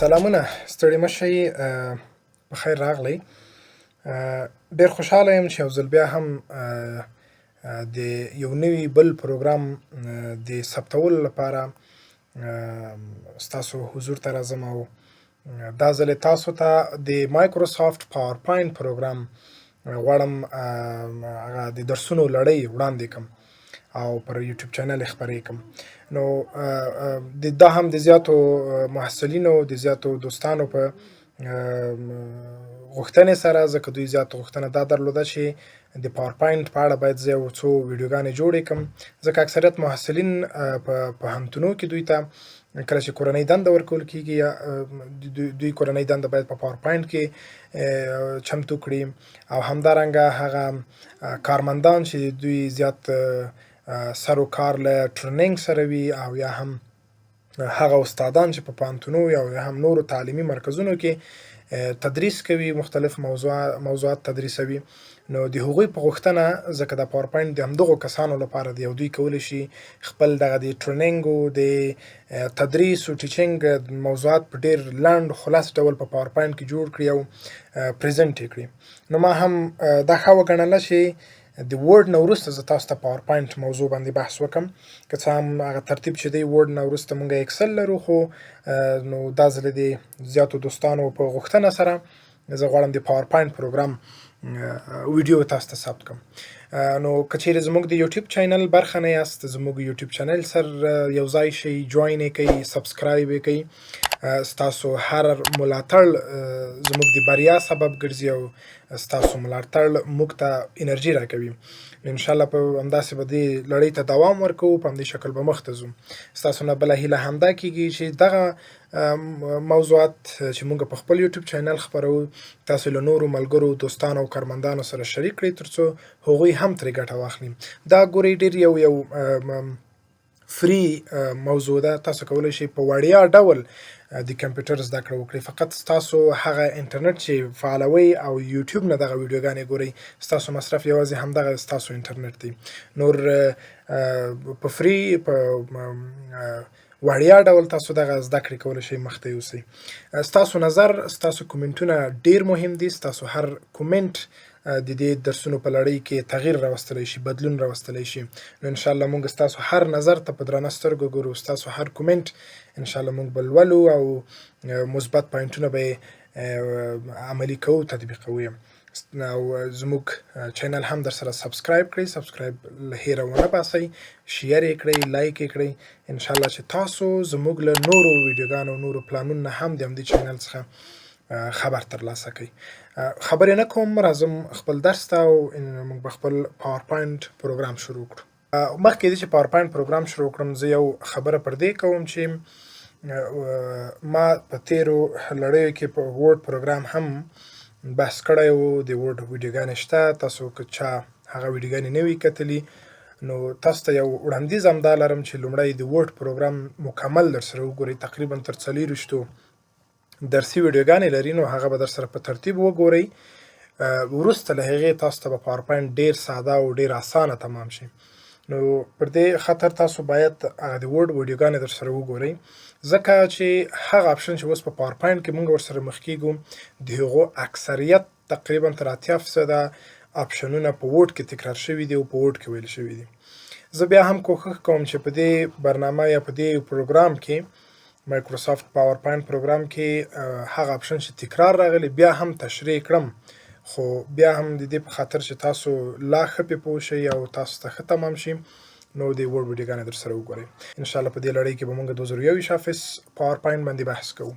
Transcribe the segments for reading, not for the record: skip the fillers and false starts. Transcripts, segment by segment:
سلامونه، ستړي مه شئ، په خیر راغلی. ډېر خوشحاله یم چې یو ځل بیا هم د یو نوي بل پروګرام د ثبتولو لپاره ستاسو حضور ته راځم او دا ځل یې تاسو ته د مایکروسافټ پاورپاینټ پروګرام غواړم هغه د درسونو لړۍ وړاندې کړم او پر یوټیوب چینل یې خپرې کړم. نو دا هم د زیاتو محصلینو د زیاتو دوستانو په غوښتنې سره، ځکه دوی زیاته غوښتنه دا درلوده چې د پاورپاینټ په اړه باید زه یو څو ویډیوګانې جوړې کړم، ځکه اکثریت محصلین په پوهنتونو کې دوی ته کله چې کورنۍ دنده ورکول کېږي یا دوی کورنۍ دنده باید په پاورپاینټ کې چمتو کړي، او همدارنګه هغه کارمندان چې دوی زیات سر و کار له ټریننګ سره وي، او یا هم هغه استادان چې په پوهنتونو یا هم نورو تعلیمي مرکزونو کې تدریس کوي، مختلف موضوعات تدریسوي، نو د هغوی په غوښتنه، ځکه د پاورپاینټ د همدغو کسانو لپاره دی او دوی کولی شي خپل دغه د ټریننګ او د تدریس او ټیچینګ موضوعات په ډېر لنډ خلاص ډول په پاورپاینټ کې جوړ کړي او پریزنټ یې کړي. نو ما هم دا ښه وګڼله چې د ورډ نه وروسته زه تاسو ته پاورپاینټ موضوع باندې بحث وکړم، که څه هم هغه ترتیب چې دی ورډ نه وروسته مونږ اکسل لرو، خو نو دا ځل د زیاتو دوستانو په غوښتنه سره زه غواړم د پاورپاینټ پروګرام ویډیو تاسو ته ثبت کړم. نو که چیرې زموږ د یوټیوب چینل برخه نه یاست، زموږ یوټیوب چینل سره یو ځای شئ، جوین یې کړئ، سبسکرایب یې کړئ. ستاسو هر ملاتړ زموږ د بریا سبب ګرځي او ستاسو ملاتړ موږ ته انرژي راکوي. انشاءالله په همداسې به دې لړۍ ته دوام ورکوو، په همدې شکل به مخ ته ځو. ستاسو نه بله هیله همدا کېږي چې دغه موضوعات چې موږ په خپل یوټیوب چینل خپروو تاسو له نورو ملګرو، دوستانو او کارمندانو سره شریک کړئ، ترڅو هغوی هم ترې ګټه واخلي. دا ګورئ ډېر یو فری موضوع ده، تاسو کولی شئ په وړیا ډول د کمپیوټر زده کړه وکړئ. فقط ستاسو هغه انټرنیټ چې فعالوئ او یوټیوب نه دغه ویډیوګانې ګورئ، ستاسو مصرف یوازې همدغه ستاسو انټرنیټ دی. نور په فری په وړیا ډول تاسو دغه زده کړې کولی شئ مخ ته یوسئ. ستاسو نظر، ستاسو کومنټونه ډېر مهم دي. ستاسو هر کومنټ د دې درسونو په لړۍ کې تغییر راوستلی شي، بدلون راوستلی شي. نو انشاءالله موږ ستاسو هر نظر ته په درنه سترګو ګورو، ستاسو هر کومنټ انشاءالله موږ به لولو او مثبت پوینټونه به یې عملي کوو، تطبیقوو. او زموږ چینل هم در سره سبسکرایب کړئ، سبسکرایب له هیره ونه باسئ، شیر یې کړئ، لایک یې کړئ. انشاءالله چې تاسو زموږ له نورو ویډیوګانو، نورو پلانونو نه هم د همدې چینل څخه خبر ترلاسه کړئ. خبرې نه کوم، راځم خپل درس ته او موږ به خپل پاورپاینټ پروګرام شروع کړو. مخکې دې چې پاورپاینټ پروګرام شروع کړم، زه یو خبره پر دې کوم چې ما په تیرو لړیو کې په ورډ پروګرام هم بحث کړی و. د ورډ ویډیوګانې شته، تاسو که چا هغه ویډیوګانې نه وي کتلي نو تاسو ته یو وړاندیز هم دا لرم چې لومړی د ورډ پروګرام مکمل در سره وګورئ. تقریبا تر 40 درسي ویډیوګانې لري، نو هغه به در سره په ترتیب وګورئ. وروسته له هغې تاسو ته به پاورپاینټ ډېر ساده او ډېر اسانه تمام شي. نو پر دې خاطر تاسو باید هغه د ورډ ویډیوګانې در سره وګورئ، ځکه چې هغه اپشن چې اوس په پاورپاینټ کې موږ ورسره مخ کېږو، د هغو اکثریت تقریبا تر 80% اپشنونه په ورډ کې تکرار شوي دي او په ورډ کې ویل شوي دي. زه بیا هم کوښښ کوم چې په دې برنامه یا په دې پروګرام کې، مایکروسافټ پاورپاینټ پروګرام کې، هغه اپشن چې تکرار راغلی بیا هم تشریح کړم، خو بیا هم د دې په خاطر چې تاسو لا ښه پې پوه شئ او تاسو ته ښه تمام شي، نو د ورډ ویډیوګانې در سره وګورئ. انشاءالله په دې لړۍ کې به موږ 2021 آفس پاورپاینټ باندې بحث کوو.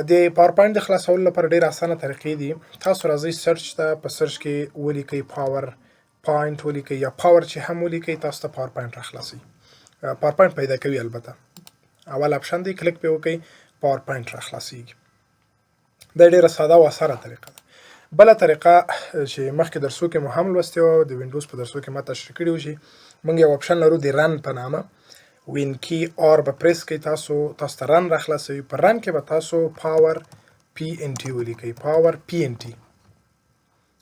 د پاورپاینټ د خلاصولو لپاره ډېر اسانه طریقې دي. تاسو راځئ سرچ ته، په سرچ کې ولیکئ پاورپاینټ ولیکئ یا پاور چې هم ولیکئ، تاسو ته پاورپاینټ راخلاصوي. پاورپاینټ پیدا کوي، البته اول اپشن دی، کلیک پې وکئ، پاورپاینټ راخلاصیږي. دا ډېره ساده او اسانه طریقه ده. بله طریقه چې مخکې درسو کې مو هم لوستې وه، د وینډوز په درسو کې ما تشریح کړي وو چې موږ یو اپشن لرو د رن په نامه. وین کی آر به پریس کړئ، تاسو ته رن راخلاصوي. په رن کې به تاسو پاور پی ان ټي ولیکئ، پاور پی ان ټي،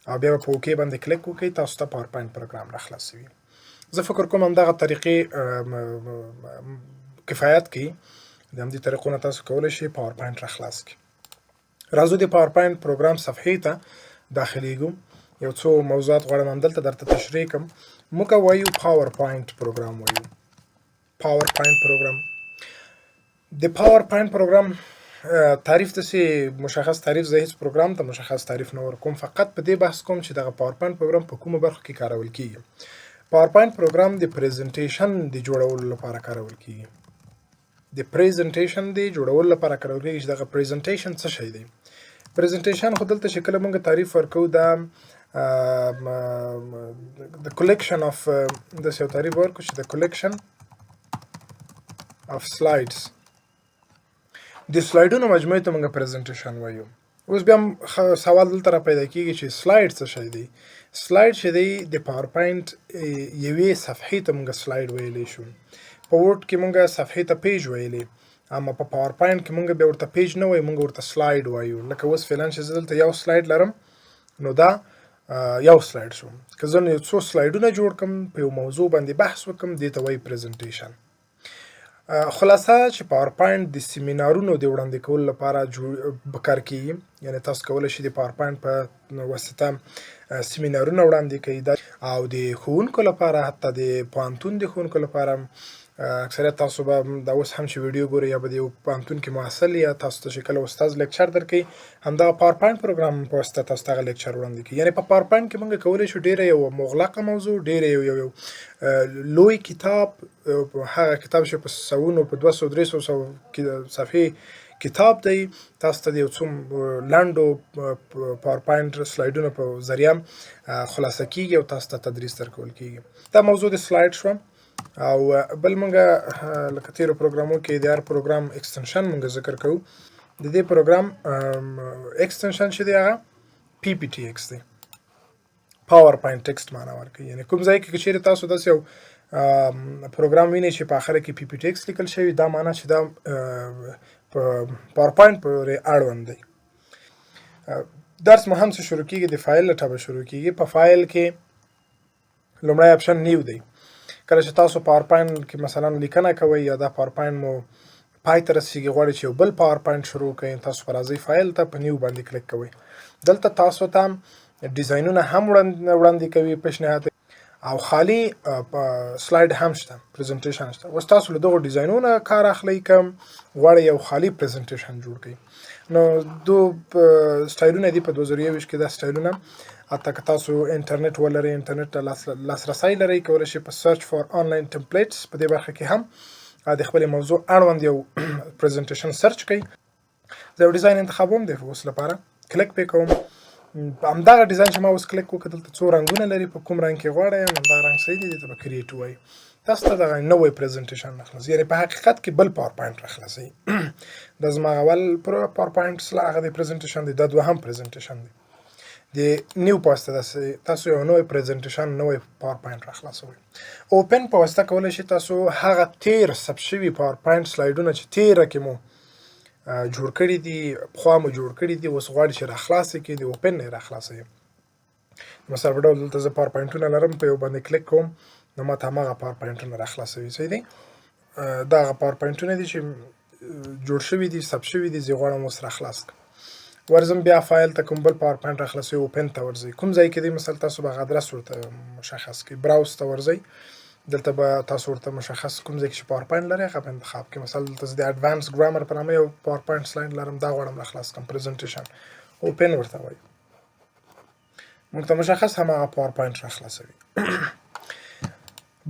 او بیا به په اوکې باندې کلیک وکئ، تاسو ته پاورپاینټ پروګرام راخلاصوي. زه فکر کوم همدغه طریقې کفایت کوي. د همدې طریقو نه تاسو کولی شئ پاور پاینټ راخلاص کړئ. راځو د پاور پاینټ پروګرام صفحې ته داخلیږو. یو څو موضوعات غواړم همدلته درته تشریح کړم. موږ وایو پاور پاینټ پروګرام وایو. پاور پاینټ پروګرام د پاور پاینټ پروګرام تعریف داسې مشخص تعریف زه هیڅ پروګرام ته مشخص تعریف نه ورکوم، فقط په دې بحث کوم چې دغه پاور پاینټ پروګرام په کومو برخو کې کارول کیږي. پاور پاینټ پروګرام د پریزنټیشن د جوړولو لپاره کارول کیږي. د پریزنټیشن د جوړولو لپاره کارول کیږي. چې دغه پریزنټیشن څه شی دی؟ پریزنټیشن خو دلته چې کله موږ تعریف ورکوو دا د کلیکشن اف داسې یو تعریف ورکړو چې د کلیکشن اف سلایډز، د سلایډونو مجموعې ته موږ پریزنټیشن وایو. اوس بیا سوال دلته را پیدا کیږي چې سلایډ څه شی دی؟ سلایډ چې دی د پاور پاینټ یوې صفحې ته موږ سلایډ ویلی شو. په ورډ کې موږ صفحې ته پیج ویلی، اما په پاور پاینټ کې موږ بیا ورته پیج نه وایو، موږ ورته سلایډ وایو. لکه اوس فعلا چې زه دلته یو سلایډ لرم نو دا یو سلایډ شو. که زه یو څو سلایډونه جوړ کړم په یو موضوع باندې بحث وکړم دې ته وایي پریزنټیشن. خلاصه چې پاور پاینټ د سیمینارونو د وړاندې کولو لپاره کار کیږي. یعنی تاسو کولی شئ د پاور پاینټ په واسطه سیمینارونه وړاندې کړئ او د ښوونکو لپاره، حتی د پوهنتون د ښوونکو لپاره. اکثریت تاسو به دا اوس هم چې ویډیو ګورئ یا به د یو پوهنتون کې محصل یا تاسو ته چې کله استاد لیکچر درکوي همدغه پاور پاینټ پروګرام په واسطه تاسو ته هغه لیکچر وړاندې کوي. یعنې په پاور پاینټ کې موږ کولی شو ډېره یو مغلقه موضوع، ډېره یو لوی کتاب، هغه کتاب چې په سوونو په 200-300 صفحې کتاب دی، تاسو ته د یو څو لنډو پاور پاینټ سلایډونو په ذریعه خلاصه کیږي او تاسو ته تدریس درکول کیږي. دا موضوع د سلایډ شوه. او بل موږ لکه تیرو پروګرامو کې د هر پروګرام ایکستنشن موږ ذکر کوو. د دې پروګرام ایکستنشن چې دی هغه PPTX دی، پاور پاینټ ټیکسټ معنا ورکوي. یعنی کوم ځای کې که چیرې تاسو داسې یو پروګرام وینئ چې په آخره کې PPTX لیکل شوي، دا معنا چې دا په پاور پاینټ پورې اړوند دی. درس مو هم څه شروع کیږي، د فایل له ټبه شروع کیږي. په فایل کې لومړی اپشن نیو دی. کله چې تاسو پاور پاینټ کې مثلا لیکنه کوئ یا دا پاور پاینټ مو پای ته رسیږي، غواړئ چې یو بل پاور پاینټ شروع کړئ، تاسو به راځئ فایل ته، په نیو باندې کلیک کوئ. دلته تاسو ته ډیزاینونه هم وړاندې کوي پیشنهاد او خالی سلایډ هم شته، پریزنټیشن شته. اوس تاسو له دغو ډیزاینونو کار اخلئ که غواړئ یو خالی پریزنټیشن جوړ کړئ. نو دو سټایلونه دي په 2021 کې. دا سټایلونه حتی که تاسو انټرنیټ ولرئ، انټرنیټ ته لاسرسی لرئ، کولی شئ په سرچ فار آنلاین ټمپلیټس په دې برخه کې هم د خپلې موضوع اړوند یو پریزنټیشن سرچ کړئ. زه یو ډیزاین انتخابوم د اوس لپاره، کلیک پې کوم. همدغه ډیزاین چې ما اوس کلیک وکړ دلته څو رنګونه لري، په کوم رنګ کې غواړئ همدغه رنګ صحیح دی، دې ته به کریټ وایي. تاسو ته دغه نوی پریزنټیشن راخلاصي، یعنې په حقیقت کې بل پاور پاینټ راخلاصوي. دا زما اول پاور پاینټ هغه د پریزنټیشن دی، دا دوهم پریزنټیشن دی. د نیو په واسطه تاسو یو نوی پریزنټیشن، نوی پاور پاینټ راخلاصوئ. اوپن په واسطه کولی شئ تاسو هغه تیر ثبت شوي پاور پاینټ سلایډونه چې تیره کې مو جوړ کړي دي، پخوا مو جوړ کړي دي، اوس غواړئ چې راخلاص کړئ، د اوپن نه یې راخلاصوئ. مثال په ډول دلته زه پاور پاینټونه لرم، په یو باندې کلیک کوم نو ماته هماغه پاور پاینټونه راخلاصوي. صحیح دی؟ دا هغه پاور پاینټونه دي چې جوړ شوي دي، ثبت شوي دي، زه غواړم اوس راخلاص کړم. ورځم بیا فایل ته کوم بل پاور پاینټ راخلاصوي، اوپن ته ورځئ. کوم ځای کې دی مثلا تاسو به هغه ادرس ورته مشخص کړئ، براوز ته ورځئ. دلته به تاسو ورته مشخص کوم ځای کې چې پاور پاینټ لرئ هغه به انتخاب کړئ. مثلا دلته زه د اډوانس ګرامر په نامه یو پاور پاینټ سلایډ لرم، دا غواړم راخلاص کړم، پریزنټیشن، اوپن ورته وایي. موږ ته مشخص هماغه پاور پاینټ راخلاصوي.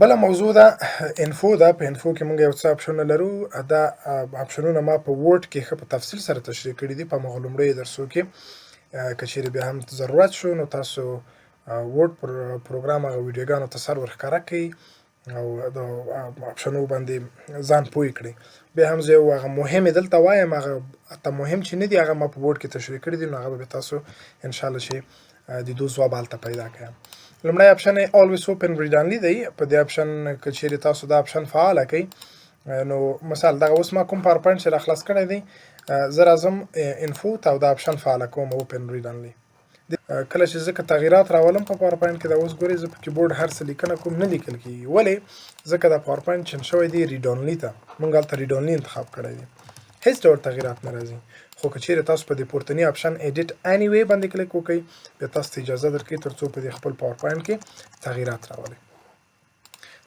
بله موضوع ده انفو ده. په انفو کې موږ یو څه اپشنونه لرو. دا اپشنونه ما په ورډ کې ښه په تفصیل سره تشریح کړي دي په هماغه لومړیو درسو کې. که چیرې بیا هم ضرورت شو نو تاسو ورډ پروګرام هغه ویډیوګانو ته سر ورښکاره کړئ او د اپشنو باندې ځان پوه کړئ. بیا هم زه یو هغه مهمې دلته وایم، هغه حتی مهم چې نه دي هغه ما په ورډ کې تشریح کړي دي، نو هغه به تاسو انشاءالله چې د دو ځواب هلته پیدا کړئ. لومړی اپشن یې always open read only دی. په دې اپشن که چیرې تاسو دا اپشن فعاله کړئ نو مثال دغه اوس ما کوم پاور پاینټ چې راخلاص کړی دی، زه راځم انفو ته او دا اپشن فعاله کوم اوپن ریډ only. کله چې زه تغییرات راولم په پاور پوینټ کې دا اوس ګورئ زه په کیبورډ هر څه لیکنه کوم نه لیکل کېږي. ولې؟ ځکه دا پاور پوینټ چینج شوی دی ریډ اونلي ته. موږ هلته ریډ اونلي انتخاب کړی دی. هیڅ ډول تغییرات نه راځي. خو که چیرې تاسو په دې پورتني اپشن ایډیټ اني وی باندې کلیک وکړئ بیا تاسو ته اجازه درکوي تر څو په دې خپل پاور پوینټ کې تغییرات راولئ.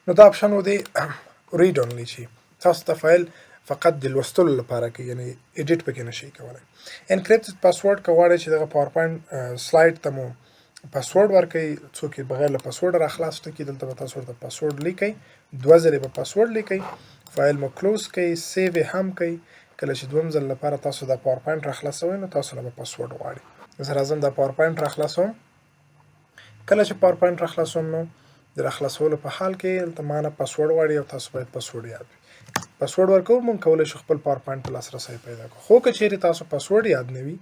نو دا اپشن و دی ریډ اونلي چې تاسو ته فایل فقط د لوستلو لپاره کې یعنی ایډیټ پکې نشئ کولی. انکریپټډ پاسورډ که غواړئ چې دغه پاور پوینټ سلایډ ته مو پاسورډ ورکړئ څوک یې بغیر له پاسورډ راخلاص نه کړي دلته به تاسو ورته پاسورډ لیکئ 2 ځلې به پاسورډ لیکئ فایل مو کلوز کړئ سیو یې هم کړئ. کله چې دویم ځل لپاره تاسو دا پاور پوینټ راخلاصوئ نو تاسو نه به پاسورډ غواړي. زه راځم دا پاور پوینټ راخلاصوم. کله چې پاور پوینټ راخلاصوم نو د راخلاصولو په حال کې دلته ما نه پاسورډ غواړي او تاسو باید پاسورډ یاد وي. پاسورډ ورکوو موږ کولی شو خپل پاور پوینټ ته لاسرسی پیدا کړو. خو که چیرې تاسو پاسورډ یاد نه وي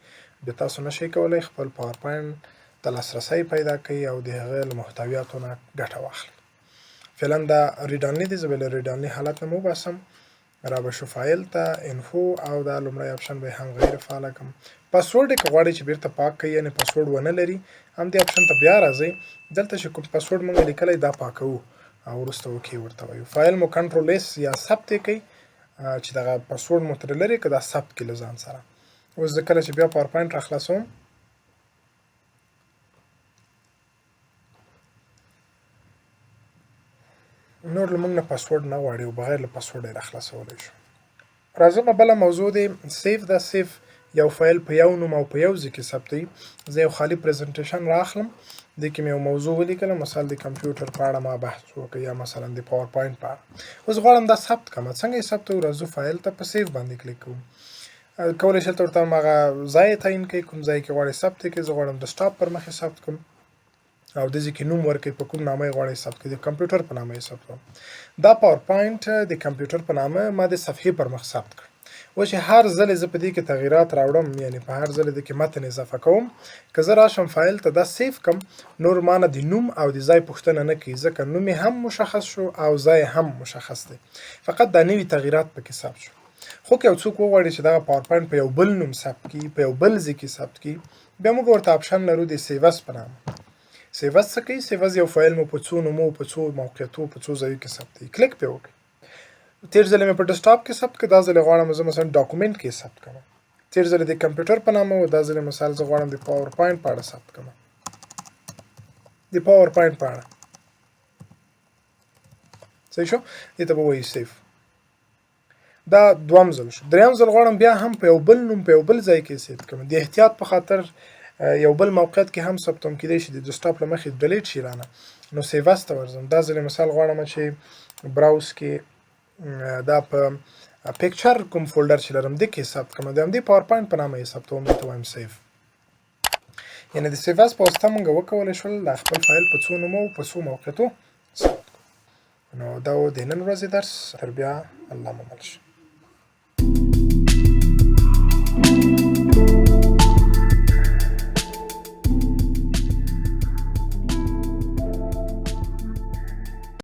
بیا تاسو نشئ کولی خپل پاور پوینټ ته لاسرسی پیدا کړئ او د هغه له محتویاتو نه ګټه واخلئ. فعلا دا ریډ اونلي دی. زه به له ریډ اونلي حالت نه وباسم را به شو فایل ته انفو او دا لومړی اپشن به هم غیر فعاله کړم. پاسورډ یې که غواړئ چې بیرته پاک کړئ یعنې پاسورډ ونه لري همدې اپشن ته بیا راځئ. دلته چې کوم پاسورډ موږ لیکلی دا پاکوو او وروسته اوکې ورته وایو. فایل مو کنټرول ایس یا ثبت یې کوئ چې دغه پاسورډ مو ترې لرې که دا ثبت کړي له ځان سره. اوس زه کله چې بیا پاور پوینټ راخلاصوم نور له موږ نه پاسورډ نه غواړي او بغیر له پاسورډ یې راخلاصولی شو. راځمه بله موضوع دی سیف. دا سیف یو فایل په یو نوم او په یو ځای کې ثبتوي. زه یو خالي پریزنټیشن راخلم دې کې مې یو موضوع ولیکله مثال د کمپیوټر په اړه ما بحث وکړ یا مثلا د پاور پوینټ په اړه. اوس غواړم دا ثبت کړم. څنګه یې ثبتوو؟ راځو فایل ته په سیف باندې کلیک کوو. کولی شئ ورته هماغه ځای تعیین کړئ کوم ځای کې غواړئ ثبت کړئ. زه غواړم ډیسکټاپ پر مخ یې ثبت کړم او دې ځای کې نوم ورکړئ په کوم نامه یې غواړئ ثبت کړئ. د کمپیوټر په نامه یې ثبت کړم. دا پاور پوینټ د کمپیوټر په نامه ما د صفحې پر مخ ثبت کړ. اوس چې هر ځل زه په دې کې تغییرات راوړم یعنی په هر ځل د کې متن اضافه کوم که زه راشم فایل ته دا سیف کم نور ما نه د نوم او د ځای پوښتنه نه کوي ځکه نوم یې هم مشخص شو او ځای هم مشخص دی. فقط دا نوي تغییرات پکې ثبت شو. خو که یو څوک وغواړي چې دغه پاور پوینټ په یو بل نوم ثبت کړي په یو بل ځای کې ثبت کړي بیا موږ ورته اپشن لرو د سیوز په نامه. سیوز څه کوي؟ سیوز یو فایل مو په څو نومو په څو موقعیتو په څو ځایو کې ثبت کړي. کلیک پې وکړئ. تیر ځل مې په ډیسکټاپ کې ثبت کړ دا ځل غواړم زه مثلا ډاکومنټ کې ثبت کړم. تیر ځل د کمپیوټر په نامه و دا ځل مثال زه غواړم د پاور پوینټ په اړه ثبت کړم. د پاور پوینټ په اړه صحیح شو. دې ته به وایي سیف. دا دویم ځل شو. دریم ځل غواړم بیا هم په یو بل نوم په یو بل ځای کې ثبت کړم. د احتیاط په خاطر یو بل موقعیت کې هم ثبتوم کېدای شي د ډیسکټاپ له مخې ډیلیټ شي رانه. نو سیوز ته ورځم. دا ځل مثال غواړم چې براوز کې دا په پکچر کوم فولډر چې لرم دې کې ثبت کړم. د همدې پاور پوینټ په نامه یې ثبتوم. دې ته وایم سیف. یعنې د سیوز په واسطه موږ وکولی شول د خپل فایل په څو نومو په څو موقعیتو ثبت کړو. نو دا و د نن ورځې درس. تر بیا الله مو مل شي.